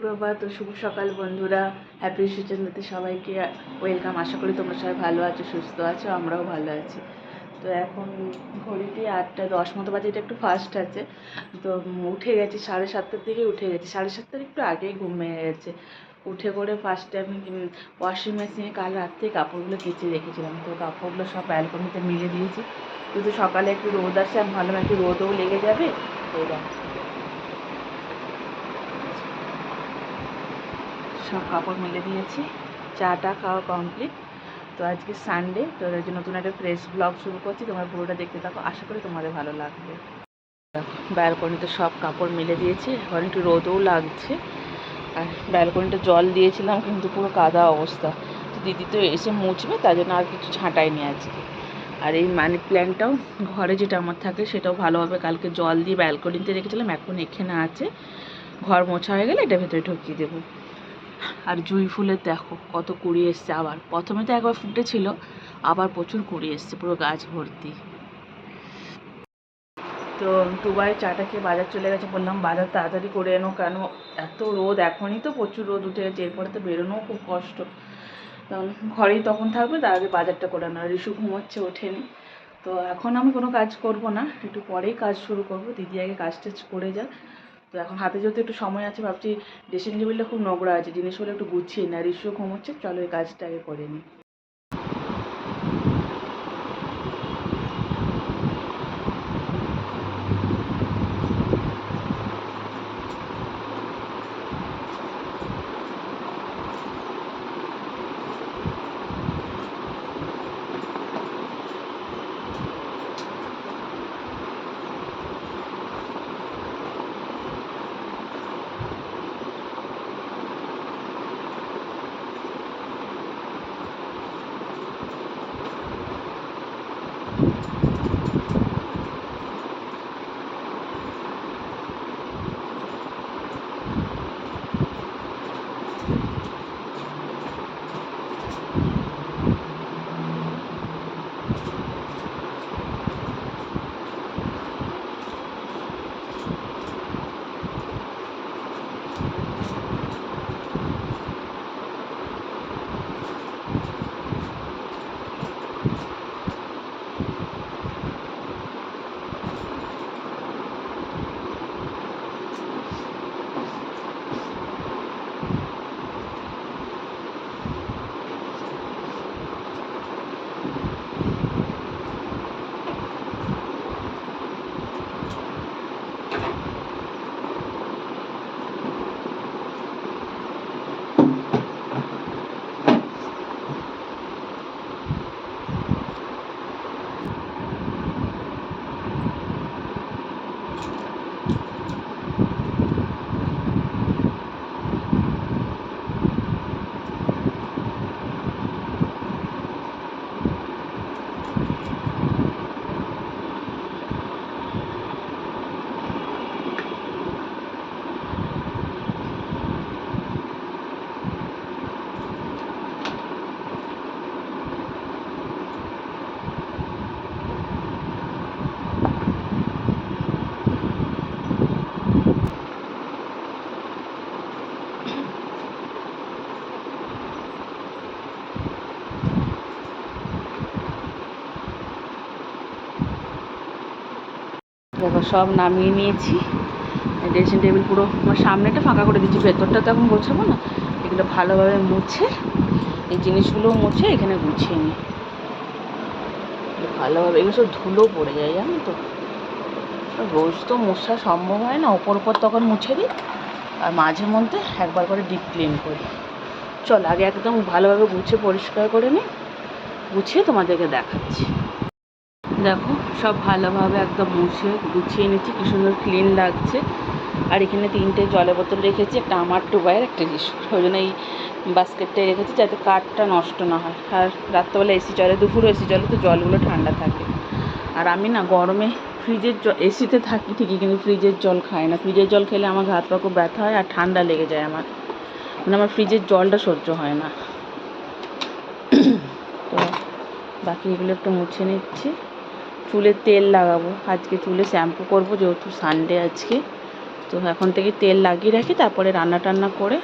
প্রভাত ও শুভ সকাল বন্ধুরা। হ্যাপি সুচেন্দ্রতে সবাইকে ওয়েলকাম। আশা করি তোমরা সবাই ভালো আছো, সুস্থ আছো, আমরাও ভালো আছি। তো এখন ঘড়িতে 8:10 মতো বাজে, এটা একটু ফাস্ট আছে। তো উঠে গেছি 7:30টার দিকে, উঠে গেছি 7:30টার একটু আগেই ঘুম ভেঙে গেছে। উঠে করে ফার্স্টে আমি ওয়াশিং মেশিনে কাল রাত থেকে কাপড়গুলো কেচে রেখেছিলাম, তো কাপড়গুলো সব ব্যালকনিতে মিলে দিয়েছি। কিন্তু সকালে একটু রোদ আসছে, আমি ভাবলাম একটু রোদও লেগে যাবে। সব কাপড় মেলে দিয়েছি, চাটা খাওয়া কমপ্লিট। তো আজকে সানডে, তো এর জন্য নতুন একটা ফ্রেশ ব্লগ শুরু করছি। তোমরা পুরোটা দেখতে থাকো, আশা করি তোমাদের ভালো লাগবে। ব্যালকনিতে সব কাপড় মেলে দিয়েছি, এখন একটু রোদও লাগছে। আর ব্যালকনিটা জল দিয়েছিলাম কিন্তু পুরো কাদা অবস্থা। তো দিদি তো এসে মুছবে, তার জন্য আর কিছু ছাঁটাইনি আজকে। আর এই মানি প্ল্যান্টটাও ঘরে যেটা আমার থাকে সেটাও ভালোভাবে কালকে জল দিয়ে ব্যালকনিতে রেখেছিলাম, এখন এখানে আছে। ঘর মোছা হয়ে গেলে এটা ভেতরে ঢুকিয়ে দেবো। আর জুঁই ফুলের দেখো কত কুড়ি এসছে, আবার প্রথমে তো একবার ফুটেছিল, আবার প্রচুর কুড়ি এসছে, পুরো গাছ ভর্তি। তো টুবাই চাটা খেয়ে বাজার চলে গেছে, বললাম বাজার তাড়াতাড়ি করে এনো, কেন এত রোদ, এখনই তো প্রচুর রোদ উঠে গেছে, এরপরে তো বেরোনোও খুব কষ্ট। কারণ ঘরেই তখন থাকবে, তার আগে বাজারটা করে আনো। রিশু ঘুমোচ্ছে, ওঠেনি। তো এখন আমি কোনো কাজ করব না, একটু পরেই কাজ শুরু করব, দিদি আগে কাজ টাজ করে যাক। তো এখন হাতে যেহেতু একটু সময় আছে, ভাবছি ড্রেসিং টেবিলটা খুব নোংরা আছে, জিনিসগুলো একটু গুছিয়ে না। রিশু ঘুমোচ্ছে, চলো এই কাজটা আগে করে নিই। দেখো সব নামিয়ে নিয়েছি, ড্রেসিং টেবিল পুরো আমার সামনেটা ফাঁকা করে দিচ্ছি, ভেতরটা তো এখন গোছাবো না। এগুলো ভালোভাবে মুছে, এই জিনিসগুলোও মুছে এখানে গুছিয়ে নিই ভালোভাবে। এগুলো সব ধুলো পড়ে যায়, জানো তো, রোজ তো মোছা সম্ভব হয় না, ওপর তখন মুছে দিই, আর মাঝে মধ্যে একবার করে ডিপ ক্লিন করি। চল আগে একদম ভালোভাবে গুছিয়ে পরিষ্কার করে নিই, গুছিয়ে তোমাদেরকে দেখাচ্ছি। দেখো সব ভালোভাবে একদম মুছে গুছিয়ে নিচ্ছি, কি সুন্দর ক্লিন লাগছে। আর এখানে 3টে জলের বোতল রেখেছি, একটা আমার, টুবাইয়ের, একটা রিসুর। ওই জন্য এই বাস্কেটটাই রেখেছি, যাতে কাঠটা নষ্ট না হয়। আর রাত্রেবেলা এসি চলে, দুপুরও এসি চলে, তো জলগুলো ঠান্ডা থাকে। আর আমি না গরমে ফ্রিজের জল, এসিতে থাকি ঠিকই, কিন্তু ফ্রিজের জল খাই না। ফ্রিজের জল খেলে আমার হাত পা খুব ব্যথা হয় আর ঠান্ডা লেগে যায় আমার, মানে আমার ফ্রিজের জলটা সহ্য হয় না। তো বাকি এগুলো একটু মুছে নিচ্ছি। চুলে তেল লাগাবো, আজকে চুলে শ্যাম্পু করবো, যেহেতু সানডে আজকে, তো এখন থেকে তেল লাগিয়ে রাখি, তারপরে রান্না টান্না করে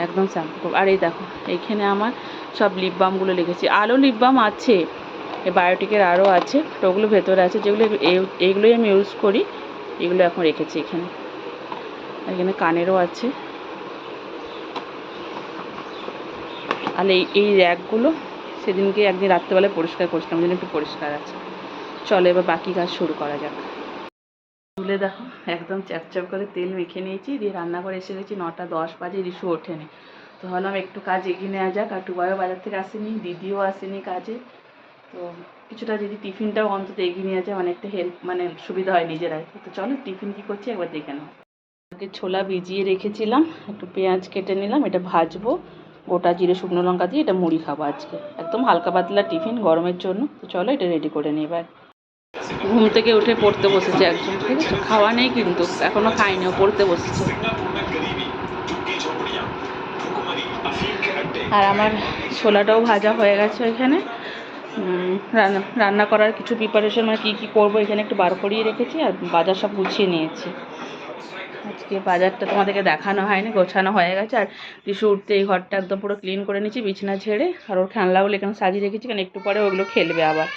একদম শ্যাম্পু করবো। আর এই দেখো এইখানে আমার সব লিপ বামগুলো লেগেছি, আরও লিপ বাম আছে, এই বায়োটিকের আরও আছে, তো ওগুলো ভেতরে আছে, যেগুলো এইগুলোই আমি ইউজ করি, এগুলো এখন রেখেছি এখানে। এখানে কানেরও আছে। আর এই র্যাকগুলো সেদিনকে একদিন রাত্রেবেলায় পরিষ্কার করেছিলাম, ওই জন্য একটু পরিষ্কার আছে। চলো এবার বাকি কাজ শুরু করা যাক। তুলে দেখো একদম চ্যাপচ্যাপ করে তেল মেখে নিয়েছি, দিয়ে রান্নাঘরে এসে গেছি। 9:10 বাজে, রিশু ওঠেনি, তো ভাবলাম একটু কাজ এগিয়ে নেওয়া যাক। আর টুবাইও বাজার থেকে আসেনি, দিদিও আসেনি কাজে, তো কিছুটা যদি টিফিনটাও অন্তত এগিয়ে নিয়ে যায়, অনেকটা হেল্প, মানে সুবিধা হয় নিজেরাই। তো চলো টিফিন কী করছি একবার দেখে নাও। ছোলা ভিজিয়ে রেখেছিলাম, একটু পেঁয়াজ কেটে নিলাম, এটা ভাজবো গোটা জিরে শুকনো লঙ্কা দিয়ে। এটা মুড়ি খাবো আজকে, একদম হালকা পাতলা টিফিন গরমের জন্য। তো চলো এটা রেডি করে নিই। এবার ঘুম থেকে উঠে পড়তে বসেছে একজন, ঠিক আছে, খাওয়া নেই কিন্তু এখনও খাইনি, ও পড়তে বসেছে। আর আমার ছোলাটাও ভাজা হয়ে গেছে এখানে। রান্না করার কিছু প্রিপারেশন, মানে কী কী করবো এখানে একটু বার করিয়ে রেখেছি, আর বাজার সব গুছিয়ে নিয়েছি। আজকে বাজারটা তোমাদেরকে দেখানো হয়নি, গোছানো হয়ে গেছে। আর টিসু উঠতে এই ঘরটা একদম পুরো ক্লিন করে নিয়েছি, বিছানা ঝেড়ে। আর ওর খেলনাগুলো এখানে সাজিয়ে রেখেছি, কারণ একটু পরে ওগুলো খেলবে আবার।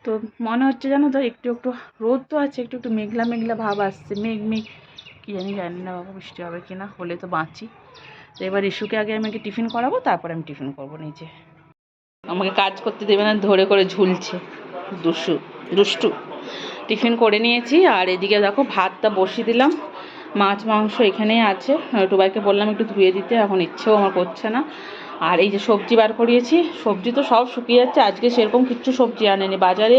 তো মনে হচ্ছে জানো তো, একটু একটু রোদ তো আছে, একটু একটু মেঘলা মেঘলা ভাব আসছে, মেঘ কী জানি না বাবা, বৃষ্টি হবে কি না, হলে তো বাঁচি। তো এবার ইস্যুকে আগে আমাকে টিফিন করাবো, তারপরে আমি টিফিন করবো নিজে। আমাকে কাজ করতে দেবে না, ধরে করে ঝুলছে, দুষ্টু। টিফিন করে নিয়েছি, আর এদিকে দেখো ভাতটা বসিয়ে দিলাম। মাছ মাংস এখানেই আছে, টুবাইকে বললাম একটু ধুয়ে দিতে, এখন ইচ্ছেও আমার করছে না। আর এই যে সবজি বার করিয়েছি, সবজি তো সব শুকিয়ে যাচ্ছে, আজকে সেরকম কিচ্ছু সবজি আনেনি। বাজারে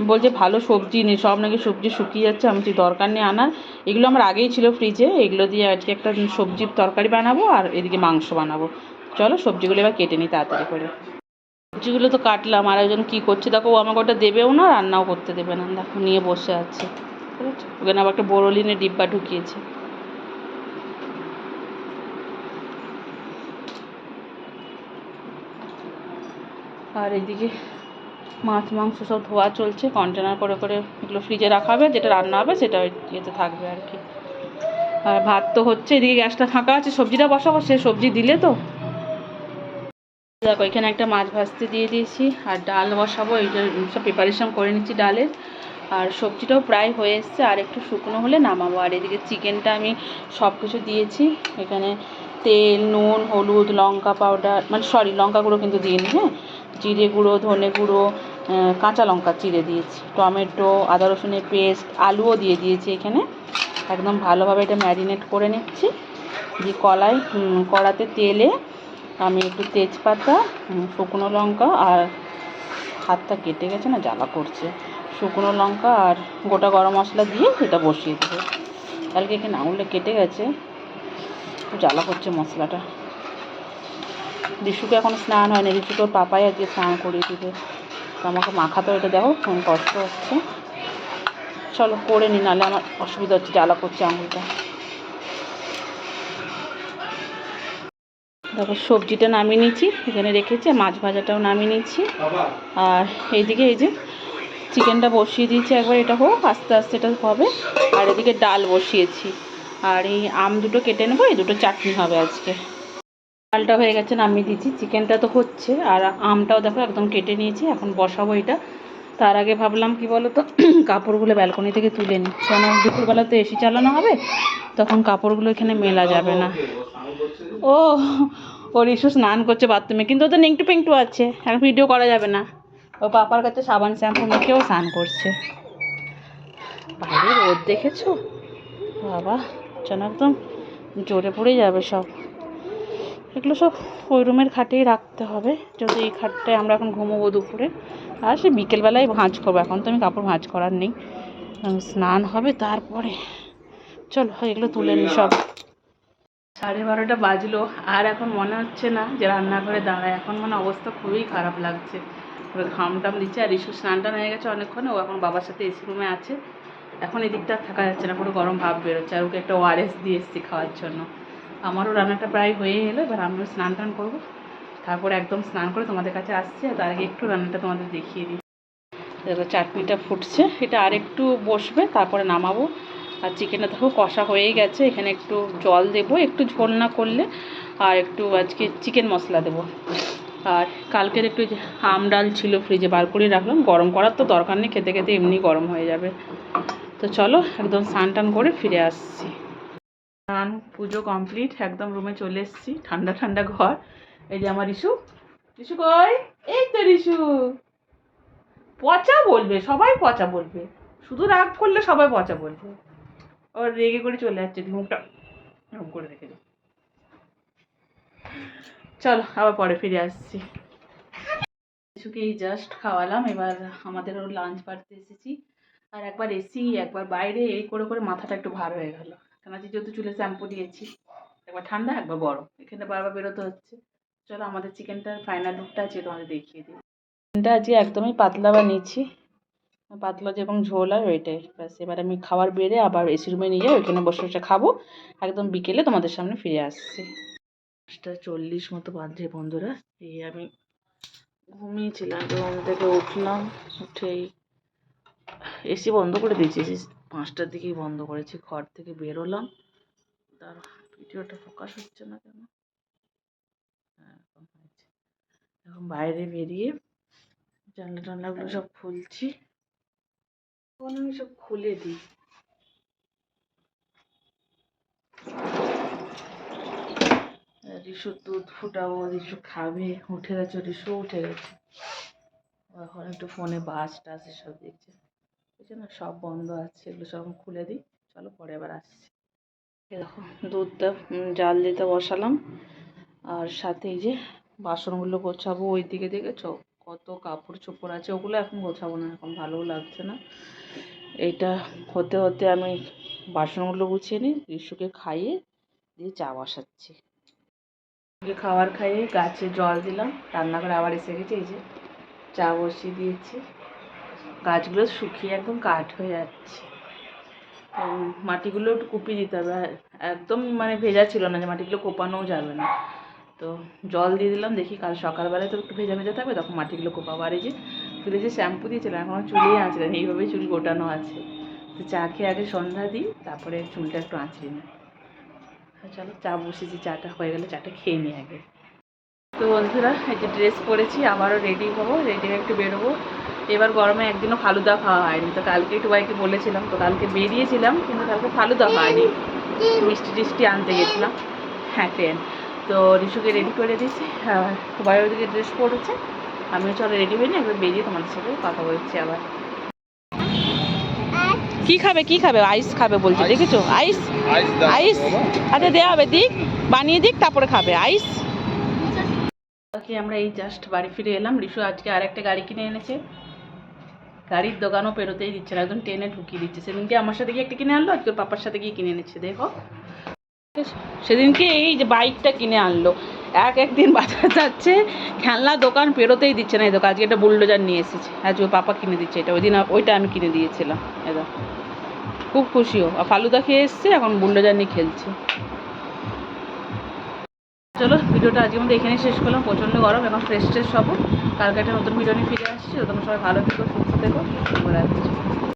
বলছে ভালো সবজি নেই, সব নাকি সবজি শুকিয়ে যাচ্ছে। আমি তো দরকার নেই আনার, এগুলো আমার আগেই ছিল ফ্রিজে, এগুলো দিয়ে আজকে একটা সবজির তরকারি বানাবো, আর এদিকে মাংস বানাবো। চলো সবজিগুলো এবার কেটে নিই তাড়াতাড়ি করে। সবজিগুলো তো কাটলাম, আর একজন কী করছে দেখো, ও আমাকে ওটা দেবেও না, রান্নাও করতে দেবে না, দেখো নিয়ে বসে আছে, ঠিক আছে। ওখানে আবার একটা বোরোলিনের ডিব্বা ঢুকিয়েছে। আর এদিকে মাছ মাংস সব ধোয়া চলছে, কন্টেনার করে করে এগুলো ফ্রিজে রাখা হবে, যেটা রান্না হবে সেটা ইয়েতে থাকবে আর কি। আর ভাত তো হচ্ছে, এদিকে গ্যাসটা ফাঁকা আছে, সবজিটা বসাবো, সে সবজি দিলে তো। দেখো এখানে একটা মাছ ভাজতে দিয়ে দিয়েছি, আর ডাল বসাবো, এইটা সব প্রিপারেশন করে নিচ্ছি ডালের। আর সবজিটাও প্রায় হয়ে এসছে, আর একটু শুকনো হলে নামাবো। আর এদিকে চিকেনটা আমি সব কিছু দিয়েছি, এখানে তেল, নুন, হলুদ, লঙ্কা পাউডার, মানে সরি লঙ্কা গুঁড়ো কিন্তু দিইনি, হ্যাঁ, জিরে গুঁড়ো, ধনে গুঁড়ো, কাঁচা লঙ্কা চিড়ে দিয়েছি, টমেটো, আদা রসুনের পেস্ট, আলুও দিয়ে দিয়েছি এখানে। একদম ভালোভাবে এটা ম্যারিনেট করে নিচ্ছি। দিয়ে কড়াতে তেলে আমি একটু তেজপাতা, শুকনো লঙ্কা, আর হাতটা কেটে গেছে না, জ্বালা করছে, শুকনো লঙ্কা আর গোটা গরম মশলা দিয়ে এটা বসিয়ে দেবো। কালকে এখানে আঙুলে কেটে গেছে, জ্বালা করছে মশলাটা। রিশুকে এখন স্নান হয়নি, রিশুকে ওর পাপাই আজকে স্নান করিয়ে দিবে, তো আমাকে মাখাতেও এটা দেখো কষ্ট হচ্ছে। চলো করে নি, নাহলে আমার অসুবিধা হচ্ছে, জ্বালা করছে আঙুলটা। তারপর সবজিটা নামিয়ে নিচ্ছি, এখানে রেখেছি, মাছ ভাজাটাও নামিয়ে নিচ্ছি। আর এইদিকে এই যে চিকেনটা বসিয়ে দিয়েছি, একবার এটা হোক, আস্তে আস্তে এটা হবে। আর এদিকে ডাল বসিয়েছি, আর এই আম দুটো কেটে নেবো, এই দুটো চাটনি হবে আজকে। ডালটা হয়ে গেছে, নামিয়ে দিচ্ছি, চিকেনটা তো হচ্ছে, আর আমটাও দেখো একদম কেটে নিয়েছি, এখন বসাবো এটা। তার আগে ভাবলাম কি বলো তো, কাপড়গুলো ব্যালকনি থেকে তুলে নিই, কেন দুপুরবেলা তো এসি চালানো হবে, তখন কাপড়গুলো এখানে মেলা যাবে না। ও ওর ইস্যু স্নান করছে বাথরুমে, কিন্তু ওদের নেংটু পেংটু আছে, এখন ভিডিও করা যাবে না। ও পাপার কাছে সাবান শ্যাম্পু মেখেও স্নান করছে। বাইরে রোদ দেখেছো বাবা, যেন একদম জোরে পড়ে যাবে সব। এগুলো সব ওই রুমের খাটেই রাখতে হবে, যদি এই খাটটায় আমরা এখন ঘুমোবো দুপুরে। আর সে বিকেলবেলায় ভাঁজ করবো, এখন তো আমি কাপড় ভাঁজ করার নেই, স্নান হবে তারপরে। চলো এগুলো তুলে নি সব। 12:30 বাজলো, আর এখন মনে হচ্ছে না যে রান্নাঘরে দাঁড়ায়, এখন মানে অবস্থা খুবই খারাপ লাগছে, ঘাম টাম দিচ্ছে। আর ইস্যু স্নান টান হয়ে গেছে অনেকক্ষণ, ও এখন বাবার সাথে এসি রুমে আছে, এখন এদিকটা থাকা যাচ্ছে না, পুরো গরম ভাব বেরোচ্ছে। আর ওকে একটা ওআরএস দিয়ে এসেছি খাওয়ার জন্য। আমারও রান্নাটা প্রায় হয়ে এলো, এবার আমিও স্নান টান করবো, তারপরে একদম স্নান করে তোমাদের কাছে আসছি। আর তার আগে একটু রান্নাটা তোমাদের দেখিয়ে দিই। দেখো চাটনিটা ফুটছে, এটা আর একটু বসবে, তারপরে নামাবো। আর চিকেনটা দেখো কষা হয়েই গেছে, এখানে একটু জল দেবো, একটু ঝোল না করলে, আর একটু আজকে চিকেন মশলা দেবো। আর কালকের একটু আম ডাল ছিল ফ্রিজে, বার করে রাখলাম, গরম করার তো দরকার নেই, খেতে খেতে এমনি গরম হয়ে যাবে। তো চলো একদম স্নান টান করে ফিরে আসছি। স্নান পুজো কমপ্লিট, একদম রুমে চলে এসেছি, ঠান্ডা ঠান্ডা ঘর। এই যে আমার রিশু, রিশু কই? এই তো রিশু। পচা বলবে, সবাই পচা বলবে, শুধু রাগ করলে সবাই পচা বলবে। ওর রেগে করে চলে যাচ্ছে, মুখটা এরকম করে রেখে দিই। চলো আবার পরে ফিরে আসছি। রিশুকে এই জাস্ট খাওয়ালাম, এবার আমাদেরও লাঞ্চ পাড়তে এসেছি। আর একবার এসি একবার বাইরে, এই করে করে মাথাটা একটু ভার হয়ে গেল, কেন যেহেতু চুলে শ্যাম্পু দিয়েছি, একবার ঠান্ডা একবার গরম, এখানে বারবার বেরোতে হচ্ছে। চলো আমাদের চিকেনটার ফাইনাল লুকটা আছে তোমাদের দেখিয়ে দিই। চিকেনটা আজকে একদমই পাতলা বানিয়েছি, পাতলা যেরকম ঝোল আর ওইটাই ব্যাস। এবার আমি খাবার বেড়ে আবার এসি রুমে নিয়ে যাই, ওইখানে বসে বসে খাবো, একদম বিকেলে তোমাদের সামনে ফিরে আসছি। 5:40 মতো বাজে বন্ধুরা। এই আমি ঘুমিয়েছিলাম, ঘুম থেকে উঠলাম, উঠেই এসি বন্ধ করে দিয়েছি, 5টার দিকেই বন্ধ করেছি, ঘর থেকে বেরোলাম। তার ভিডিওটা ফোকাস হচ্ছে না কেন? হ্যাঁ এখন হয়েছে। এখন বাইরে বেরিয়ে জানলা টানলাগুলো সব খুলছি, এখন আমি সব খুলে দিই। রিশু দুধ ফুটাবো, রিশু খাবে, উঠে গেছে, রিশু উঠে গেছে। এখন একটু ফোনে বাস টাস এসব দেখছে, বুঝছে না, সব বন্ধ আছে, এগুলো সব খুলে দিই। চলো পরে আবার আসছি। দেখো দুধটা জাল দিতে বসালাম, আর সাথে এই যে বাসনগুলো গোছাবো, ওই দিকে দেখেছো কত কাপড় চোপড় আছে, ওগুলো এখন গোছাবো না, এখন ভালোও লাগছে না। এইটা হতে হতে আমি বাসনগুলো গুছিয়ে নিই, রিশুকে খাইয়ে দিয়ে চা বসাচ্ছি। খাবার খাইয়ে গাছে জল দিলাম, রান্না করে আবার এসে গেছে, এই যে চা বসিয়ে দিয়েছি। গাছগুলো শুকিয়ে একদম কাঠ হয়ে যাচ্ছে, মাটিগুলো একটু কুপিয়ে দিতে হবে, একদম মানে ভেজা ছিল না যে মাটিগুলো কোপানোও যাবে না। তো জল দিয়ে দিলাম, দেখি কাল সকালবেলায় তো একটু ভেজা ভেজা থাকবে, তখন মাটিগুলো কোপাবো। আর এই যে চুলে যে শ্যাম্পু দিয়েছিলাম এখনও চুলেই আঁচড়েন, এইভাবেই চুল গোটানো আছে। তো চা খেয়ে আগে সন্ধ্যা দিই, তারপরে চুলটা একটু আঁচড়ে নিই। চলো চা বসেছি, চাটা হয়ে গেলে চাটা খেয়ে নিই আগে। তো বন্ধুরা এই যে ড্রেস পরেছি, আবারও রেডি হবো, রেডি হয়ে একটু বেরোবো। এবার গরমে একদিনও ফালুদা খাওয়া হয়নি, তো কালকে একটু বাইকে বলেছিলাম, তো কালকে বেরিয়েছিলাম, কিন্তু কালকে ফালুদা হয়নি, মিষ্টি টিষ্টি আনতে গেছিলাম। হ্যাঁ ট্রেন। তো রিশুকে রেডি করে দিয়েছি, সবাই ওদিকে ড্রেস পরেছে, আমিও চলো রেডি হইনি, একবার বেরিয়ে তোমাদের সাথে কথা বলছি আবার। কি খাবে কি খাবে? আইস খাবে বলছে, দেখেছো? আইস আইস, আচ্ছা দেওয়া হবে, দিক বানিয়ে দিক তারপরে খাবে আইস। বাকি আমরা এই জাস্ট বাড়ি ফিরে এলাম, রিশু আজকে আর একটা গাড়ি কিনে এনেছে, গাড়ির দোকানও পেরোতেই দিচ্ছে না, একদম টেনে ঢুকিয়ে দিচ্ছে। সেদিনকে আমার সাথে গিয়ে একটা কিনে আনলো, আজকে পাপার সাথে গিয়ে কিনে এনেছে, দেখো সেদিনকে এই যে বাইকটা কিনে আনলো, একদিন বাজার যাচ্ছে, খেলনা দোকান পেরোতেই দিচ্ছে না। এই দোকান আজকে একটা বুলডোজার নিয়ে এসেছে, আজকে পাপা কিনে দিচ্ছে এটা, ওই দিন ওইটা আমি কিনে দিয়েছিলাম। এদা খুব খুশিও, আর ফালুদা খেয়ে এসছে, এখন বুলডোজার নিয়ে খেলছে। চলো ভিডিওটা আজকের মধ্যে এখানে শেষ করলাম, প্রচণ্ড গরম, এখন ফ্রেশ ট্রেশ হবো, কালকে একটা নতুন ভিডিও নিয়ে ফিরে আসছি। তোমরা সবাই ভালো থেকো, সুস্থ থেকো, শুভরাত্রি।